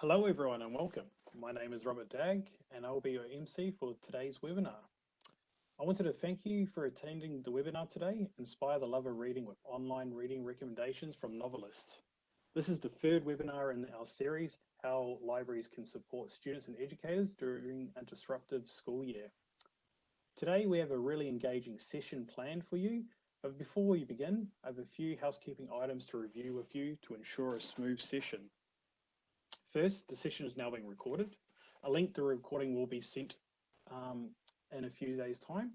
Hello everyone and welcome. My name is Robert Dagg and I will be your MC for today's webinar. I wanted to thank you for attending the webinar today, Inspire the Love of Reading with Online Reading Recommendations from Novelists. This is the third webinar in our series, How Libraries Can Support Students and Educators During a Disruptive School Year. Today we have a really engaging session planned for you, but before we begin, I have a few housekeeping items to review with you to ensure a smooth session. First, the session is now being recorded. A link to the recording will be sent in a few days' time.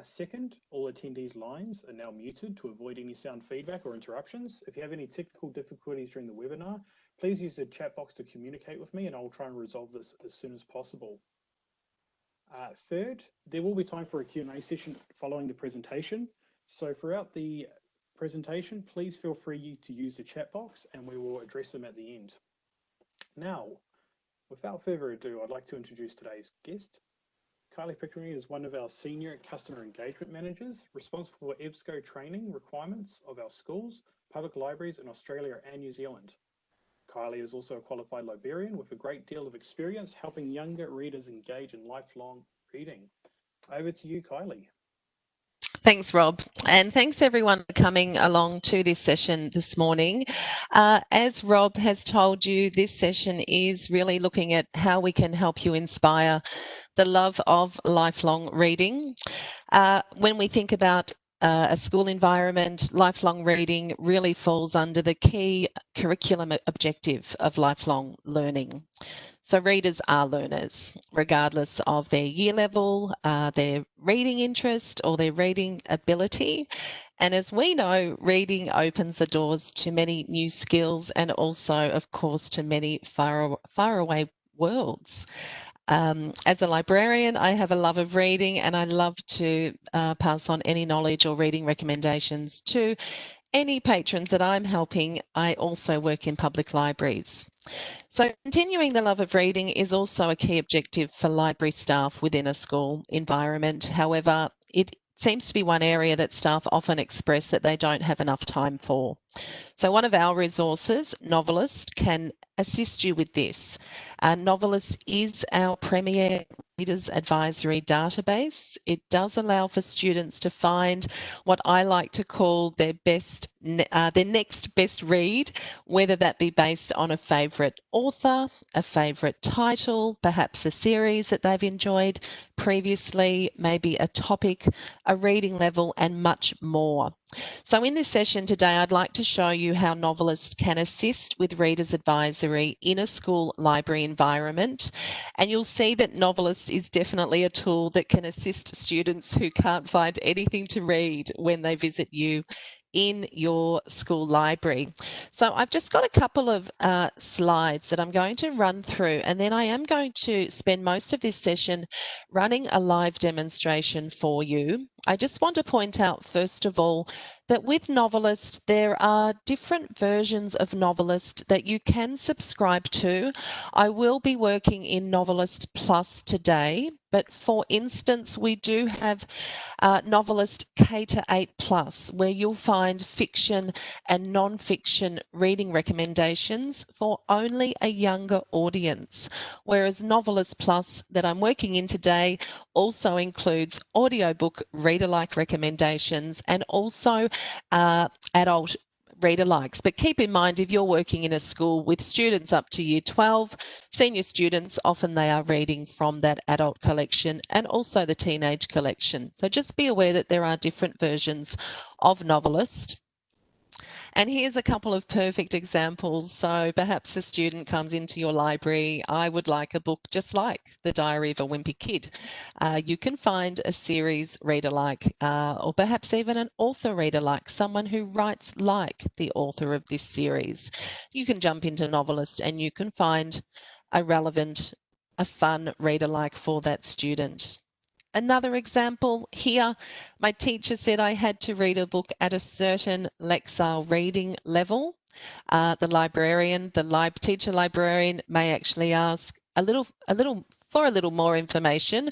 Second, all attendees' lines are now muted to avoid any sound feedback or interruptions. If you have any technical difficulties during the webinar, please use the chat box to communicate with me and I'll try and resolve this as soon as possible. Third, there will be time for a Q&A session following the presentation. So throughout the presentation, please feel free to use the chat box and we will address them at the end. Now, without further ado, I'd like to introduce today's guest. Kylie Picker is one of our senior customer engagement managers responsible for EBSCO training requirements of our schools, public libraries in Australia and New Zealand. Kylie is also a qualified librarian with a great deal of experience helping younger readers engage in lifelong reading. Over to you, Kylie. Thanks, Rob, and thanks everyone for coming along to this session this morning. As Rob has told you, this session is really looking at how we can help you inspire the love of lifelong reading. When we think about a school environment, lifelong reading really falls under the key curriculum objective of lifelong learning. So readers are learners, regardless of their year level, their reading interest or their reading ability. And as we know, reading opens the doors to many new skills and also, of course, to many faraway worlds. As a librarian, I have a love of reading and I love to pass on any knowledge or reading recommendations to any patrons that I'm helping. I also work in public libraries. So continuing the love of reading is also a key objective for library staff within a school environment. However, it seems to be one area that staff often express that they don't have enough time for. So one of our resources, Novelist, can assist you with this. Novelist is our premier readers advisory database. It does allow for students to find what I like to call their next best read, whether that be based on a favourite author, a favourite title, perhaps a series that they've enjoyed previously, maybe a topic, a reading level, and much more. So in this session today, I'd like to show you how Novelist can assist with readers advisory in a school library environment. And you'll see that Novelist is definitely a tool that can assist students who can't find anything to read when they visit you in your school library. So I've just got a couple of slides that I'm going to run through, and then I am going to spend most of this session running a live demonstration for you. I just want to point out, first of all, that with Novelist, there are different versions of Novelist that you can subscribe to. I will be working in NoveList Plus today, but for instance, we do have Novelist K-8 Plus, where you'll find fiction and non-fiction reading recommendations for only a younger audience, whereas Novelist Plus that I'm working in today also includes audiobook reader-like recommendations and also adult reader likes. But keep in mind, if you're working in a school with students up to year 12, senior students, often they are reading from that adult collection and also the teenage collection. So just be aware that there are different versions of Novelist. And here's a couple of perfect examples. So perhaps a student comes into your library, I would like a book just like The Diary of a Wimpy Kid. You can find a series reader like, or perhaps even an author reader like, someone who writes like the author of this series. You can jump into Novelist and you can find a relevant, a fun reader like for that student. Another example here, my teacher said I had to read a book at a certain Lexile reading level. The librarian, the teacher librarian may actually ask for a little more information.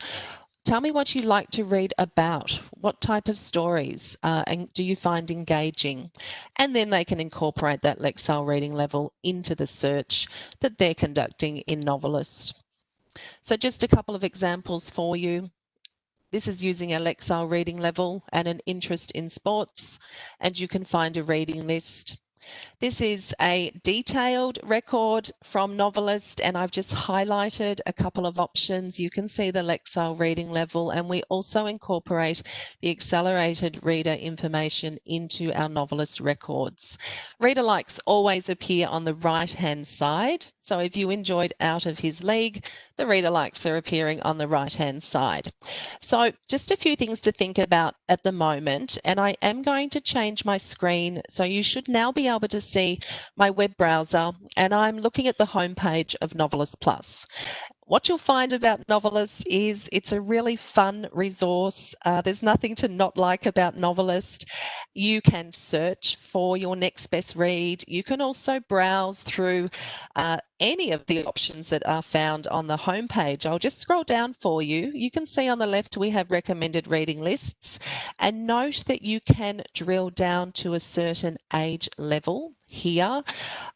Tell me what you like to read about. What type of stories and do you find engaging? And then they can incorporate that Lexile reading level into the search that they're conducting in Novelist. So just a couple of examples for you. This is using a Lexile reading level and an interest in sports, and you can find a reading list. This is a detailed record from Novelist, and I've just highlighted a couple of options. You can see the Lexile reading level, and we also incorporate the accelerated reader information into our Novelist records. Reader likes always appear on the right-hand side. So if you enjoyed Out of His League, the reader likes are appearing on the right-hand side. So just a few things to think about at the moment, and I am going to change my screen. So you should now be able to see my web browser, and I'm looking at the homepage of NoveList Plus. What you'll find about Novelist is it's a really fun resource. There's nothing to not like about Novelist. You can search for your next best read. You can also browse through any of the options that are found on the homepage. I'll just scroll down for you. You can see on the left we have recommended reading lists, and note that you can drill down to a certain age level here.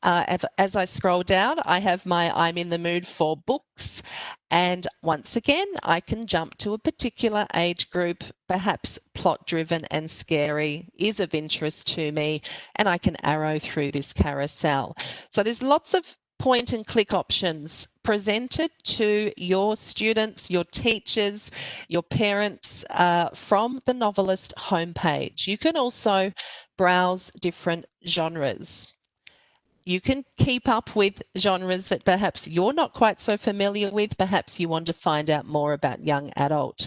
As I scroll down, I have my I'm in the mood for books, and once again I can jump to a particular age group. Perhaps plot driven and scary is of interest to me, and I can arrow through this carousel. So there's lots of point and click options presented to your students, your teachers, your parents from the Novelist homepage. You can also browse different genres. You can keep up with genres that perhaps you're not quite so familiar with. Perhaps you want to find out more about young adult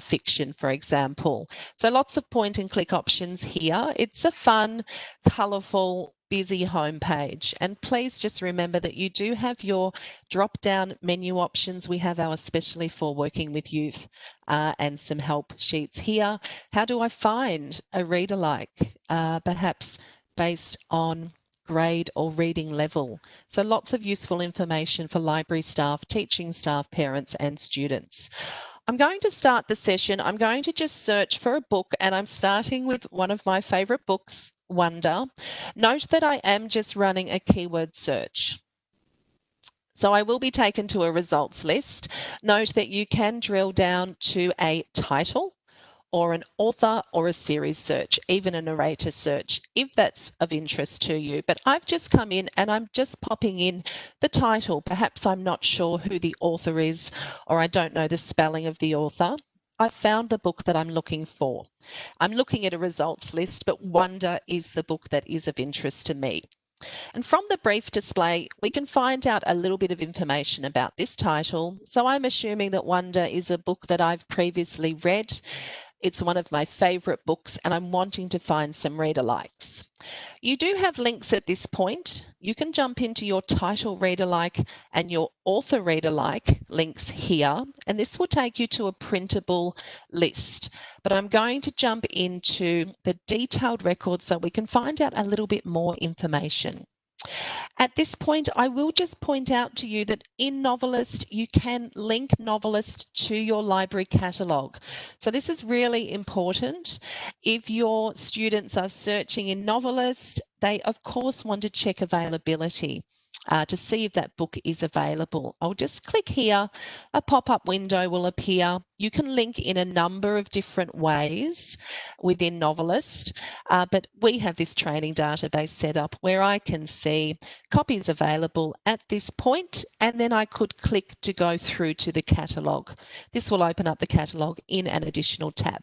fiction, for example. So lots of point and click options here. It's a fun, colourful, busy homepage. And please just remember that you do have your drop-down menu options. We have our especially for working with youth and some help sheets here. How do I find a reader like, perhaps based on grade or reading level? So lots of useful information for library staff, teaching staff, parents and students. I'm going to start the session. I'm going to just search for a book, and I'm starting with one of my favourite books, Wonder. Note that I am just running a keyword search. So I will be taken to a results list. Note that you can drill down to a title or an author or a series search, even a narrator search, if that's of interest to you. But I've just come in and I'm just popping in the title. Perhaps I'm not sure who the author is, or I don't know the spelling of the author. I've found the book that I'm looking for. I'm looking at a results list, but Wonder is the book that is of interest to me. And from the brief display, we can find out a little bit of information about this title. So I'm assuming that Wonder is a book that I've previously read. It's one of my favourite books, and I'm wanting to find some reader likes. You do have links at this point. You can jump into your title reader like and your author reader like links here, and this will take you to a printable list. But I'm going to jump into the detailed record so we can find out a little bit more information. At this point, I will just point out to you that in Novelist, you can link Novelist to your library catalogue. So this is really important. If your students are searching in Novelist, they of course want to check availability to see if that book is available. I'll just click here. A pop-up window will appear. You can link in a number of different ways within Novelist, but we have this training database set up where I can see copies available at this point, and then I could click to go through to the catalogue. This will open up the catalogue in an additional tab.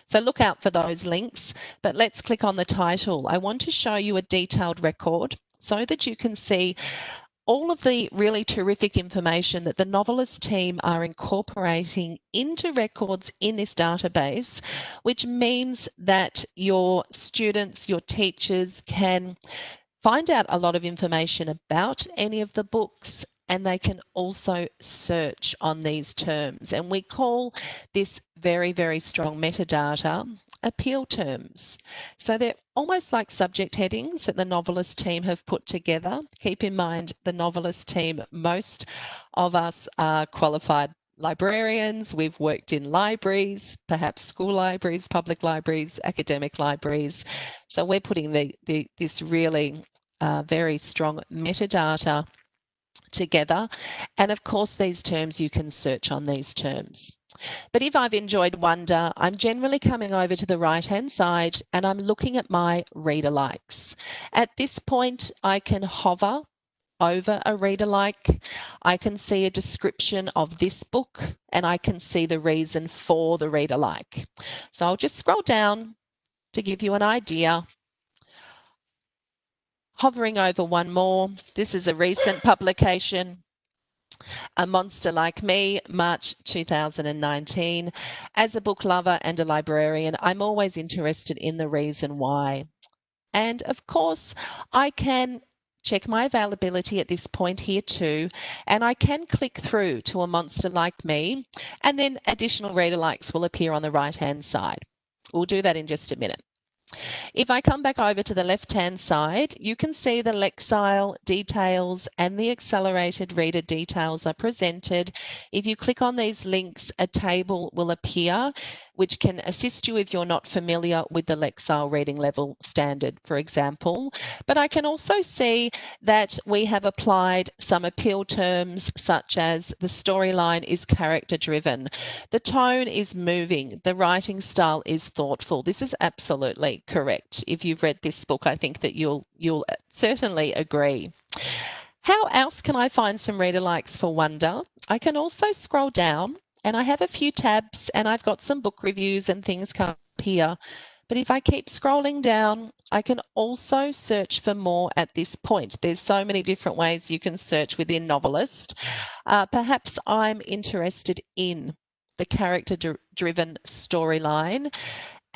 So look out for those links, but let's click on the title. I want to show you a detailed record so that you can see all of the really terrific information that the Novelist team are incorporating into records in this database, which means that your students, your teachers can find out a lot of information about any of the books, and they can also search on these terms. And we call this very, very strong metadata appeal terms. So they're almost like subject headings that the Novelist team have put together. Keep in mind, the Novelist team, most of us are qualified librarians, we've worked in libraries, perhaps school libraries, public libraries, academic libraries. So we're putting this really very strong metadata together. And of course, these terms, you can search on these terms. But if I've enjoyed Wonder, I'm generally coming over to the right-hand side and I'm looking at my reader likes. At this point, I can hover over a reader like. I can see a description of this book and I can see the reason for the reader like. So I'll just scroll down to give you an idea. Hovering over one more. This is a recent publication. A Monster Like Me, March 2019. As a book lover and a librarian, I'm always interested in the reason why. And of course, I can check my availability at this point here too, and I can click through to A Monster Like Me, and then additional reader likes will appear on the right-hand side. We'll do that in just a minute. If I come back over to the left-hand side, you can see the Lexile details and the accelerated reader details are presented. If you click on these links, a table will appear, which can assist you if you're not familiar with the Lexile reading level standard, for example. But I can also see that we have applied some appeal terms, such as the storyline is character-driven, the tone is moving, the writing style is thoughtful. This is absolutely correct. If you've read this book, I think that you'll certainly agree. How else can I find some reader likes for Wonder? I can also scroll down and I have a few tabs and I've got some book reviews and things come up here. But if I keep scrolling down, I can also search for more at this point. There's so many different ways you can search within Novelist. Perhaps I'm interested in the character-driven storyline,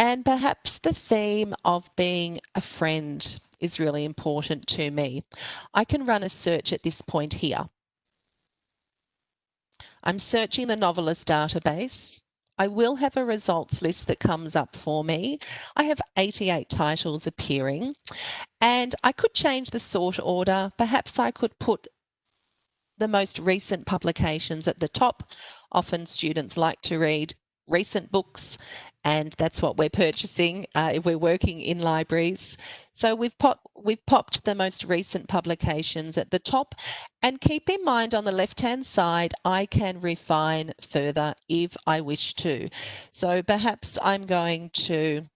and perhaps the theme of being a friend is really important to me. I can run a search at this point here. I'm searching the Novelist database. I will have a results list that comes up for me. I have 88 titles appearing, and I could change the sort order. Perhaps I could put the most recent publications at the top. Often students like to read recent books, and that's what we're purchasing if we're working in libraries. So we've popped the most recent publications at the top, and keep in mind on the left-hand side, I can refine further if I wish to. So perhaps I'm going to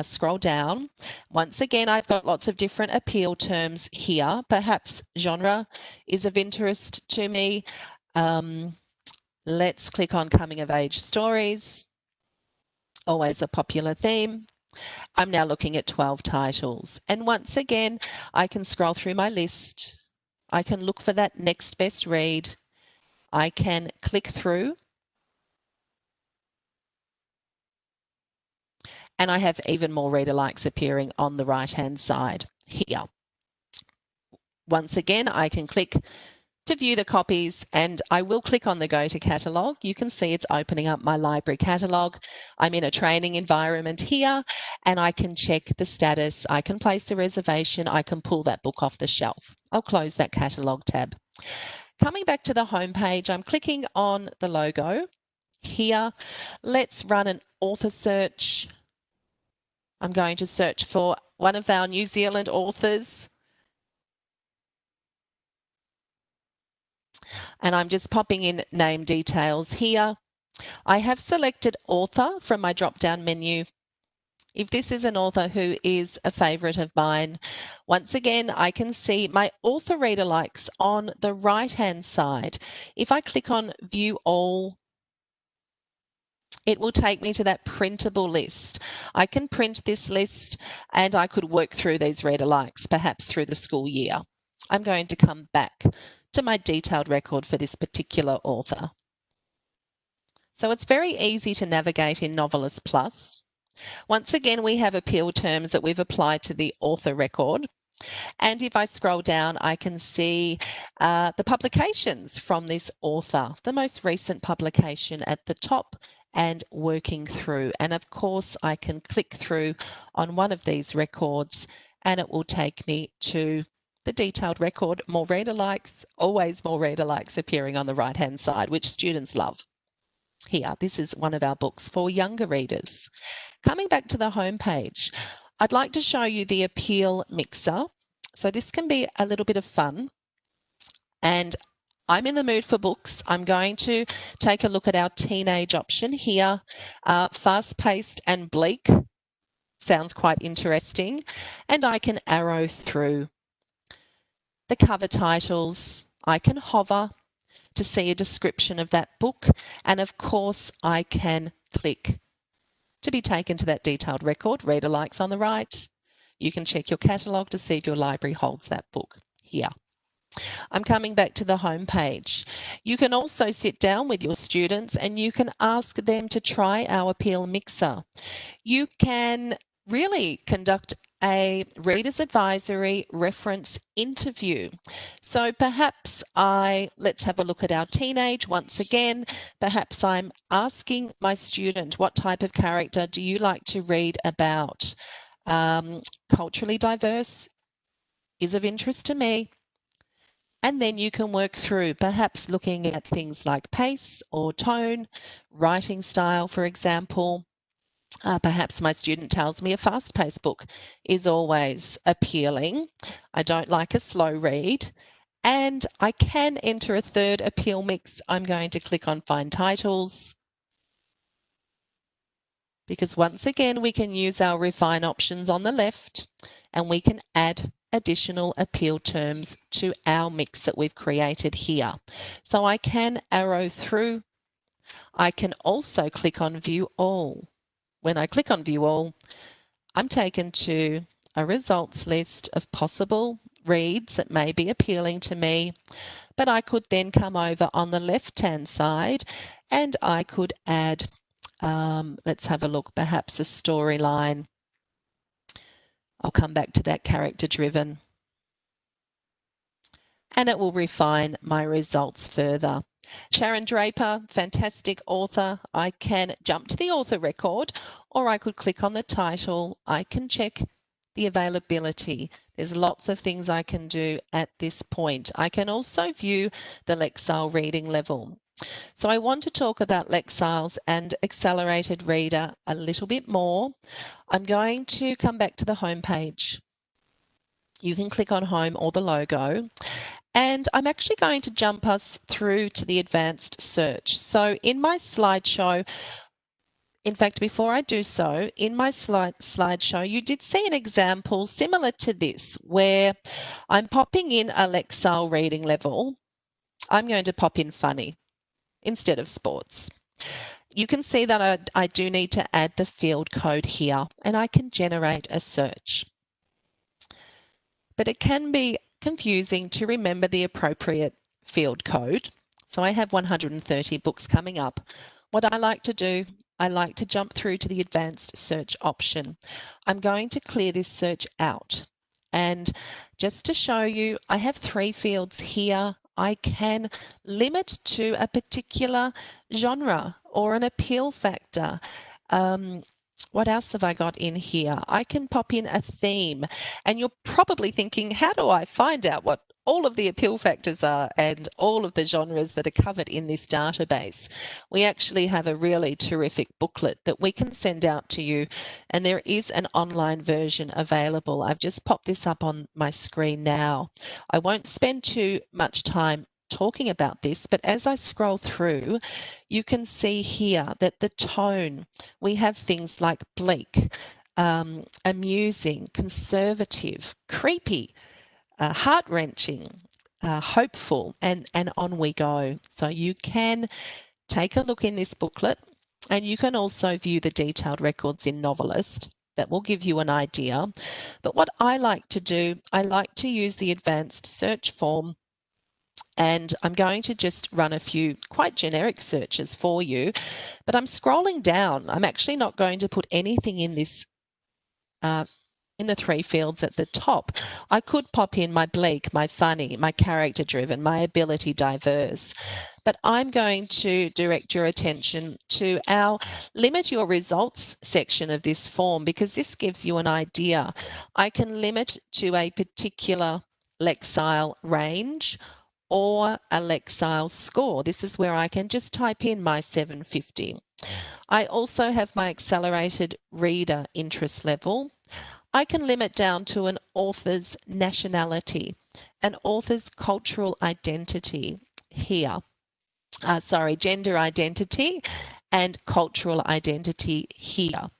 scroll down. Once again, I've got lots of different appeal terms here. Perhaps genre is of interest to me. Let's click on coming of age stories. Always a popular theme. I'm now looking at 12 titles. And once again, I can scroll through my list. I can look for that next best read. I can click through. And I have even more reader likes appearing on the right-hand side here. Once again, I can click to view the copies, and I will click on the Go to Catalogue. You can see it's opening up my library catalogue. I'm in a training environment here, and I can check the status. I can place a reservation. I can pull that book off the shelf. I'll close that catalogue tab. Coming back to the home page, I'm clicking on the logo here. Let's run an author search. I'm going to search for one of our New Zealand authors. And I'm just popping in name details here. I have selected author from my drop-down menu. If this is an author who is a favourite of mine, once again, I can see my author reader likes on the right-hand side. If I click on View All, it will take me to that printable list. I can print this list and I could work through these reader likes, perhaps through the school year. I'm going to come back to my detailed record for this particular author. So it's very easy to navigate in NoveList Plus. Once again, we have appeal terms that we've applied to the author record. And if I scroll down, I can see the publications from this author, the most recent publication at the top and working through. And of course, I can click through on one of these records and it will take me to the detailed record. More reader likes, always more reader likes appearing on the right-hand side, which students love. Here, this is one of our books for younger readers. Coming back to the home page, I'd like to show you the appeal mixer. So this can be a little bit of fun. And I'm in the mood for books. I'm going to take a look at our teenage option here. Fast-paced and bleak sounds quite interesting. And I can arrow through the cover titles. I can hover to see a description of that book. And of course, I can click to be taken to that detailed record. Reader likes on the right. You can check your catalogue to see if your library holds that book here. I'm coming back to the home page. You can also sit down with your students and you can ask them to try our appeal mixer. You can really conduct a reader's advisory reference interview. So perhaps let's have a look at our teenage once again. Perhaps I'm asking my student, what type of character do you like to read about? Culturally diverse is of interest to me. And then you can work through perhaps looking at things like pace or tone, writing style, for example. Perhaps my student tells me a fast-paced book is always appealing. I don't like a slow read. And I can enter a third appeal mix. I'm going to click on Find Titles, because once again, we can use our refine options on the left and we can add additional appeal terms to our mix that we've created here. So I can arrow through. I can also click on View All. When I click on View All, I'm taken to a results list of possible reads that may be appealing to me, but I could then come over on the left-hand side and I could add, let's have a look, perhaps a storyline. I'll come back to that character-driven, and it will refine my results further. Sharon Draper, fantastic author. I can jump to the author record, or I could click on the title. I can check the availability. There's lots of things I can do at this point. I can also view the Lexile reading level. So I want to talk about Lexiles and Accelerated Reader a little bit more. I'm going to come back to the home page. You can click on Home or the logo. And I'm actually going to jump us through to the advanced search. So in my slideshow, in fact, before I do so, in my slideshow, you did see an example similar to this, where I'm popping in a Lexile reading level. I'm going to pop in funny instead of sports. You can see that I do need to add the field code here, and I can generate a search. But it can be confusing to remember the appropriate field code. So I have 130 books coming up. What I like to do, I like to jump through to the advanced search option. I'm going to clear this search out. And just to show you, I have 3 fields here. I can limit to a particular genre or an appeal factor. What else have I got in here? I can pop in a theme, and you're probably thinking, how do I find out what all of the appeal factors are and all of the genres that are covered in this database? We actually have a really terrific booklet that we can send out to you, and there is an online version available. I've just popped this up on my screen now. I won't spend too much time talking about this, but as I scroll through, you can see here that the tone, we have things like bleak, amusing, conservative, creepy, heart-wrenching, hopeful, and on we go. So you can take a look in this booklet, and you can also view the detailed records in Novelist. That will give you an idea. But what I like to do, I like to use the advanced search form, and I'm going to just run a few quite generic searches for you. But I'm scrolling down. I'm actually not going to put anything in this in the 3 fields at the top. I could pop in my bleak, my funny, my character driven, my ability diverse. But I'm going to direct your attention to our limit your results section of this form, because this gives you an idea. I can limit to a particular Lexile range, or a Lexile score. This is where I can just type in my 750. I also have my accelerated reader interest level. I can limit down to an author's nationality, an author's cultural identity here. Gender identity and cultural identity here.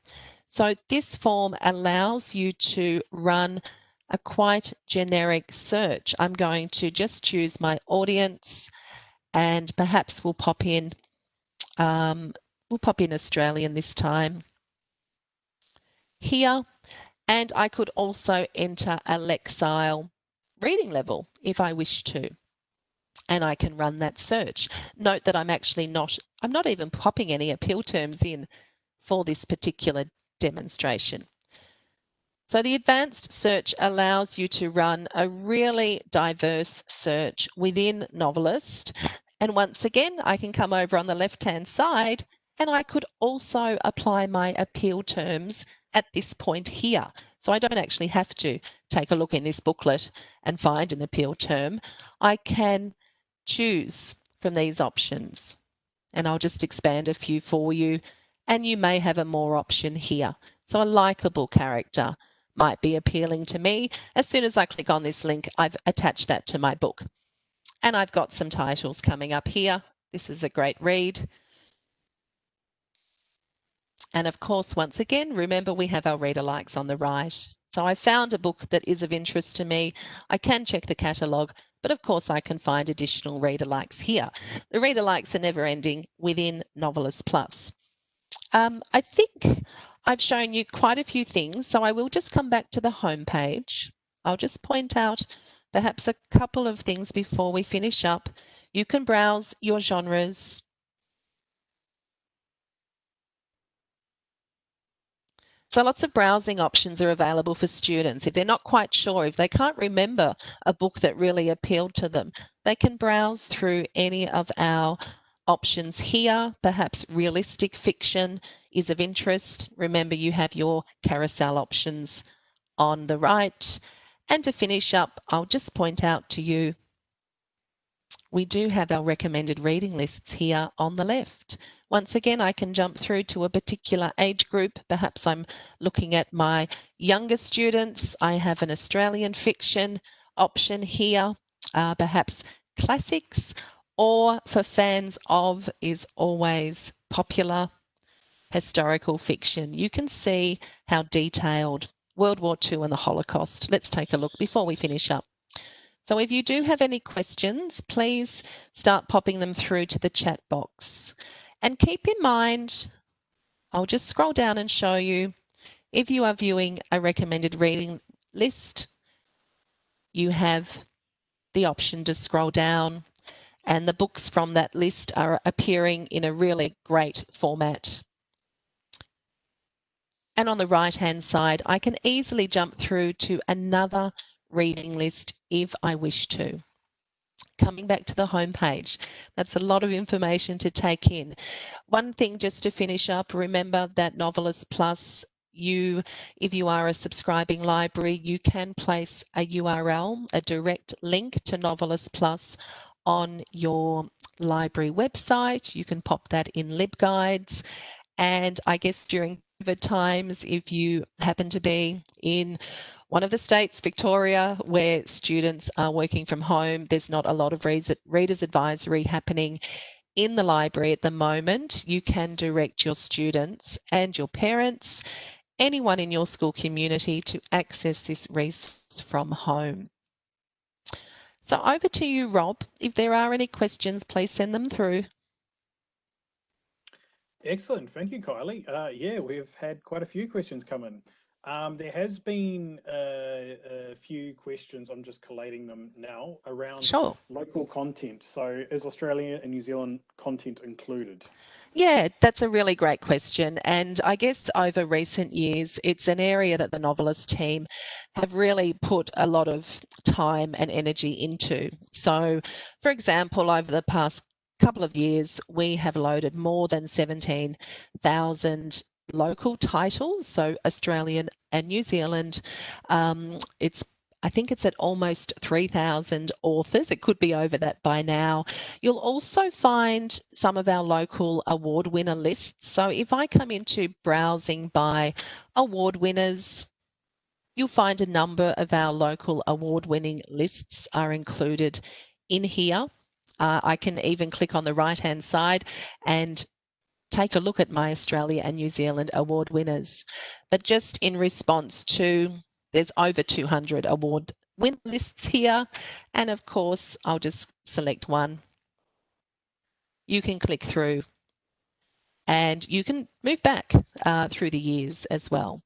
So this form allows you to run a quite generic search. I'm going to just choose my audience, and perhaps we'll pop in Australian this time here. And I could also enter a Lexile reading level if I wish to. And I can run that search. Note that I'm not even popping any appeal terms in for this particular demonstration. So the advanced search allows you to run a really diverse search within Novelist. And once again, I can come over on the left-hand side and I could also apply my appeal terms at this point here. So I don't actually have to take a look in this booklet and find an appeal term. I can choose from these options, and I'll just expand a few for you, and you may have a more option here. So a likable character might be appealing to me. As soon as I click on this link, I've attached that to my book. And I've got some titles coming up here. This is a great read. And of course, once again, remember we have our reader likes on the right. So I found a book that is of interest to me. I can check the catalogue, but of course I can find additional reader likes here. The reader likes are never ending within NoveList Plus. I think I've shown you quite a few things, so I will just come back to the home page. I'll just point out perhaps a couple of things before we finish up. You can browse your genres. So lots of browsing options are available for students. If they're not quite sure, if they can't remember a book that really appealed to them, they can browse through any of our options here. Perhaps realistic fiction is of interest. Remember, you have your carousel options on the right. And to finish up, I'll just point out to you, we do have our recommended reading lists here on the left. Once again, I can jump through to a particular age group. Perhaps I'm looking at my younger students. I have an Australian fiction option here, perhaps classics, or for fans of is always popular historical fiction. You can see how detailed World War II and the Holocaust. Let's take a look before we finish up. So if you do have any questions, please start popping them through to the chat box. And keep in mind, I'll just scroll down and show you, if you are viewing a recommended reading list, you have the option to scroll down, and the books from that list are appearing in a really great format. And on the right-hand side, I can easily jump through to another reading list if I wish to. Coming back to the home page, that's a lot of information to take in. One thing just to finish up, remember that NoveList Plus, if you are a subscribing library, you can place a URL, a direct link to NoveList Plus on your library website. You can pop that in LibGuides. And I guess during COVID times, if you happen to be in one of the states, Victoria, where students are working from home, there's not a lot of readers advisory happening in the library at the moment. You can direct your students and your parents, anyone in your school community, to access this resource from home. So over to you, Rob. If there are any questions, please send them through. Excellent. Thank you, Kylie. Yeah, we've had quite a few questions come in. There has been a few questions, I'm just collating them now, around local content. So is Australia and New Zealand content included? Yeah, that's a really great question. And I guess over recent years, it's an area that the Novelist team have really put a lot of time and energy into. So, for example, over the past couple of years, we have loaded more than 17,000 local titles, so Australian and New Zealand. It's I think it's at almost 3,000 authors. It could be over that by now. You'll also find some of our local award winner lists. So if I come into browsing by award winners, you'll find a number of our local award-winning lists are included in here. I can even click on the right-hand side and take a look at my Australia and New Zealand award winners. But just in response to, there's over 200 award win lists here. And of course, I'll just select one. You can click through and you can move back through the years as well.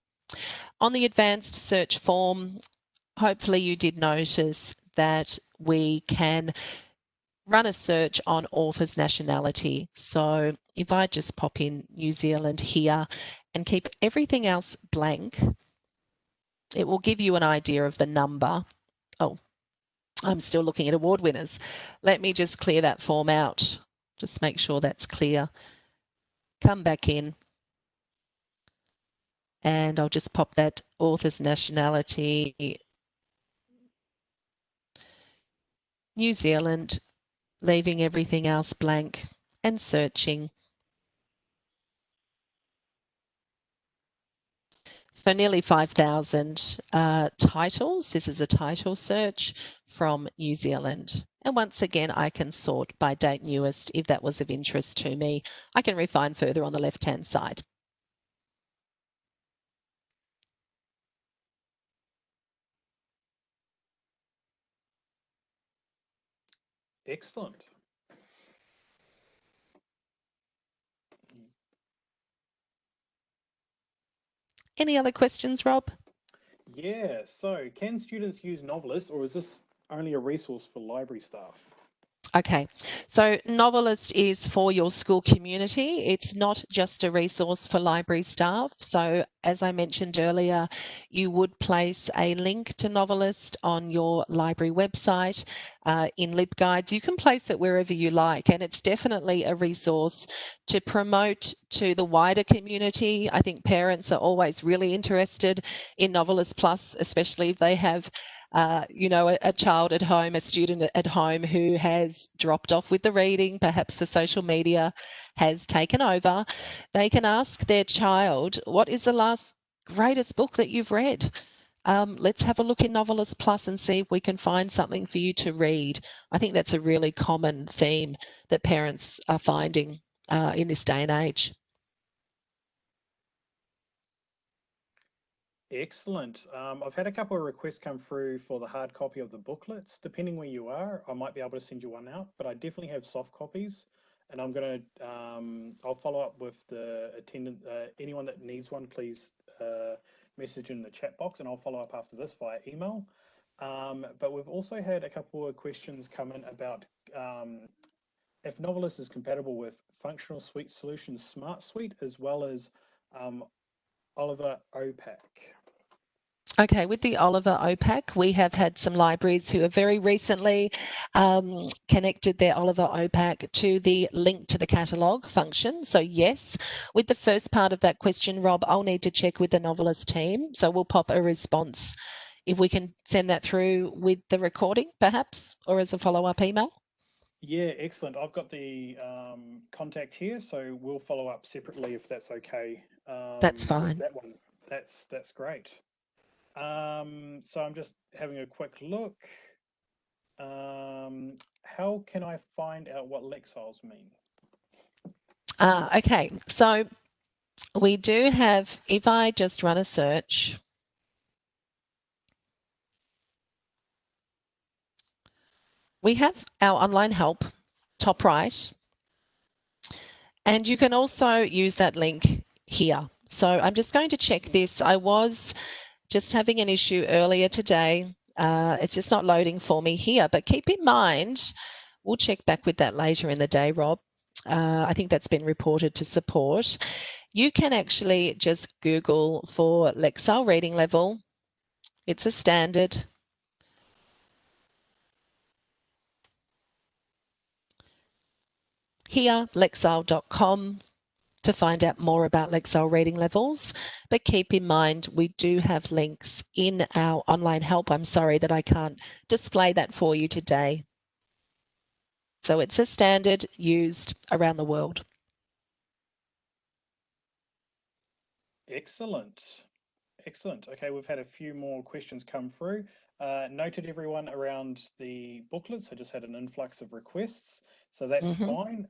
On the advanced search form, hopefully you did notice that we can run a search on author's nationality. So if I just pop in New Zealand here and keep everything else blank, it will give you an idea of the number. Oh, I'm still looking at award winners. Let me just clear that form out. Just make sure that's clear. Come back in. And I'll just pop that author's nationality, New Zealand, leaving everything else blank and searching. So nearly 5,000 titles. This is a title search from New Zealand. And once again, I can sort by date newest if that was of interest to me. I can refine further on the left-hand side. Excellent. Any other questions, Rob? Yeah, so can students use Novelist, or is this only a resource for library staff? Okay, so Novelist is for your school community. It's not just a resource for library staff. So as I mentioned earlier, you would place a link to Novelist on your library website in LibGuides. You can place it wherever you like, and it's definitely a resource to promote to the wider community. I think parents are always really interested in NoveList Plus, especially if they have you know, a child at home, a student at home who has dropped off with the reading, perhaps the social media has taken over. They can ask their child, what is the last greatest book that you've read? Let's have a look in Novelist Plus and see if we can find something for you to read. I think that's a really common theme that parents are finding in this day and age. Excellent. I've had a couple of requests come through for the hard copy of the booklets. Depending where you are, I might be able to send you one out, but I definitely have soft copies, and I'm going to, I'll follow up with the attendant. Anyone that needs one, please message in the chat box, and I'll follow up after this via email. But we've also had a couple of questions come in about if Novelist is compatible with Functional Suite Solutions Smart Suite, as well as Oliver OPAC. Okay, with the Oliver OPAC, we have had some libraries who have very recently connected their Oliver OPAC to the link to the catalogue function. So yes, with the first part of that question, Rob, I'll need to check with the Novelist team. So we'll pop a response if we can send that through with the recording, perhaps, or as a follow-up email. Yeah, excellent. I've got the contact here, so we'll follow up separately if that's okay. That's fine. That one, that's great. So I'm just having a quick look. How can I find out what lexiles mean? Okay, so we do have, if I just run a search, we have our online help, top right, and you can also use that link here. So I'm just going to check this. I was just having an issue earlier today. It's just not loading for me here, but keep in mind, we'll check back with that later in the day, Rob. I think that's been reported to support. You can actually just Google for Lexile reading level. It's a standard. Here, lexile.com. to find out more about Lexile reading levels. But keep in mind, we do have links in our online help. I'm sorry that I can't display that for you today. So it's a standard used around the world. Excellent. Excellent. Okay, we've had a few more questions come through. Noted everyone around the booklets. I just had an influx of requests, so that's fine.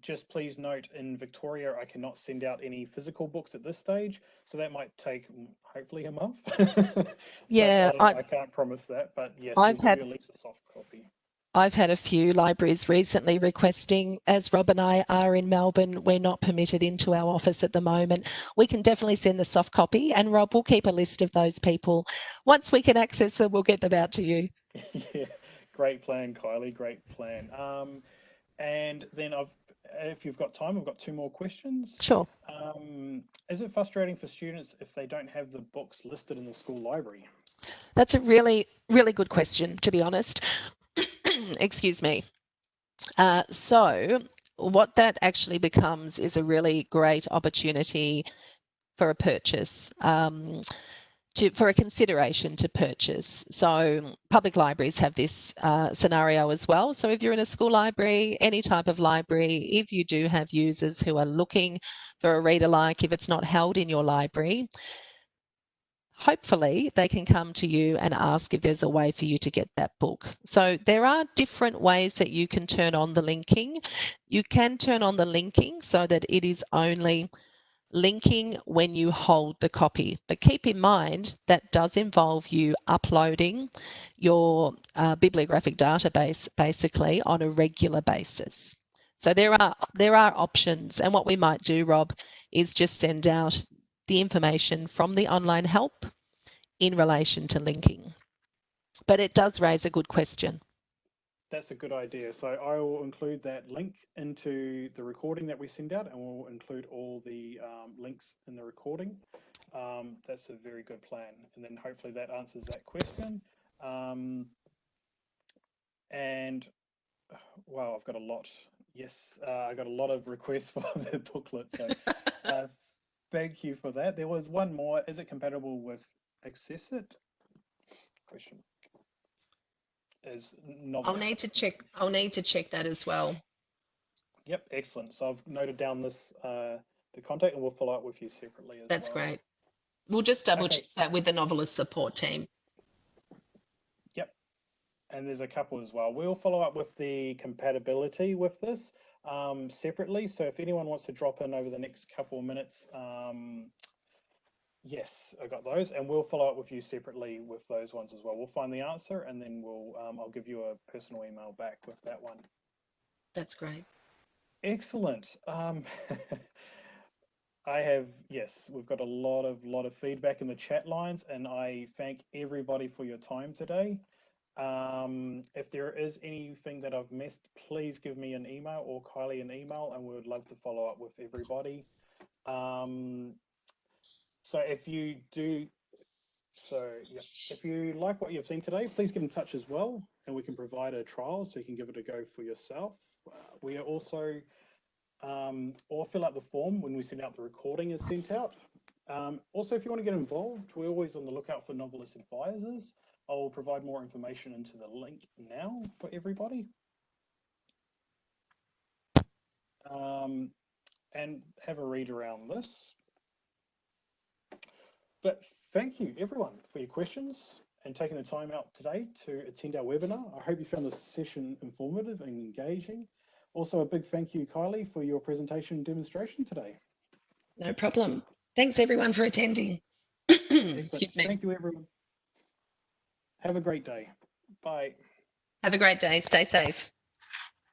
Just please note, in Victoria, I cannot send out any physical books at this stage, so that might take hopefully a month. Yeah, I can't promise that, but yes, we'll give you at least a soft copy. I've had a few libraries recently requesting, as Rob and I are in Melbourne, we're not permitted into our office at the moment. We can definitely send the soft copy, and Rob will keep a list of those people. Once we can access them, we'll get them out to you. Yeah, great plan, Kylie, great plan. And then if you've got time, I've got two more questions. Sure. Is it frustrating for students if they don't have the books listed in the school library? That's a really, really good question, to be honest. Excuse me. So what that actually becomes is a really great opportunity for a purchase, for a consideration to purchase. So public libraries have this scenario as well. So if you're in a school library, any type of library, if you do have users who are looking for a read alike, if it's not held in your library, hopefully they can come to you and ask if there's a way for you to get that book. So there are different ways that you can turn on the linking. You can turn on the linking so that it is only linking when you hold the copy. But keep in mind that does involve you uploading your bibliographic database basically on a regular basis. So there are options, and what we might do, Rob, is just send out the information from the online help in relation to linking. But it does raise a good question. That's a good idea. So I will include that link into the recording that we send out, and we'll include all the links in the recording. That's a very good plan. And then hopefully that answers that question. And wow, I've got a lot. Yes, I got a lot of requests for the booklet. So thank you for that. There was one more. Is it compatible with Accessit? Question. Is I'll need to check that as well. Yep, excellent. So I've noted down this the contact, and we'll follow up with you separately as well. That's great. We'll just double check that with the Novelist support team. Yep. And there's a couple as well. We'll follow up with the compatibility with this separately. So if anyone wants to drop in over the next couple of minutes, yes, I got those, and we'll follow up with you separately with those ones as well. We'll find the answer, and then we'll I'll give you a personal email back with that one. That's great. Excellent. We've got a lot of feedback in the chat lines, and I thank everybody for your time today. If there is anything that I've missed, please give me an email or Kylie an email, and we would love to follow up with everybody. If you like what you've seen today, please get in touch as well, and we can provide a trial so you can give it a go for yourself. We are also or fill out the form when we send out the recording is sent out. Also, if you want to get involved, we're always on the lookout for novelist advisors. I'll provide more information into the link now for everybody. And have a read around this. But thank you, everyone, for your questions and taking the time out today to attend our webinar. I hope you found this session informative and engaging. Also, a big thank you, Kylie, for your presentation and demonstration today. No problem. Thanks, everyone, for attending. Excuse me. Thank you, everyone. Have a great day. Bye. Have a great day. Stay safe.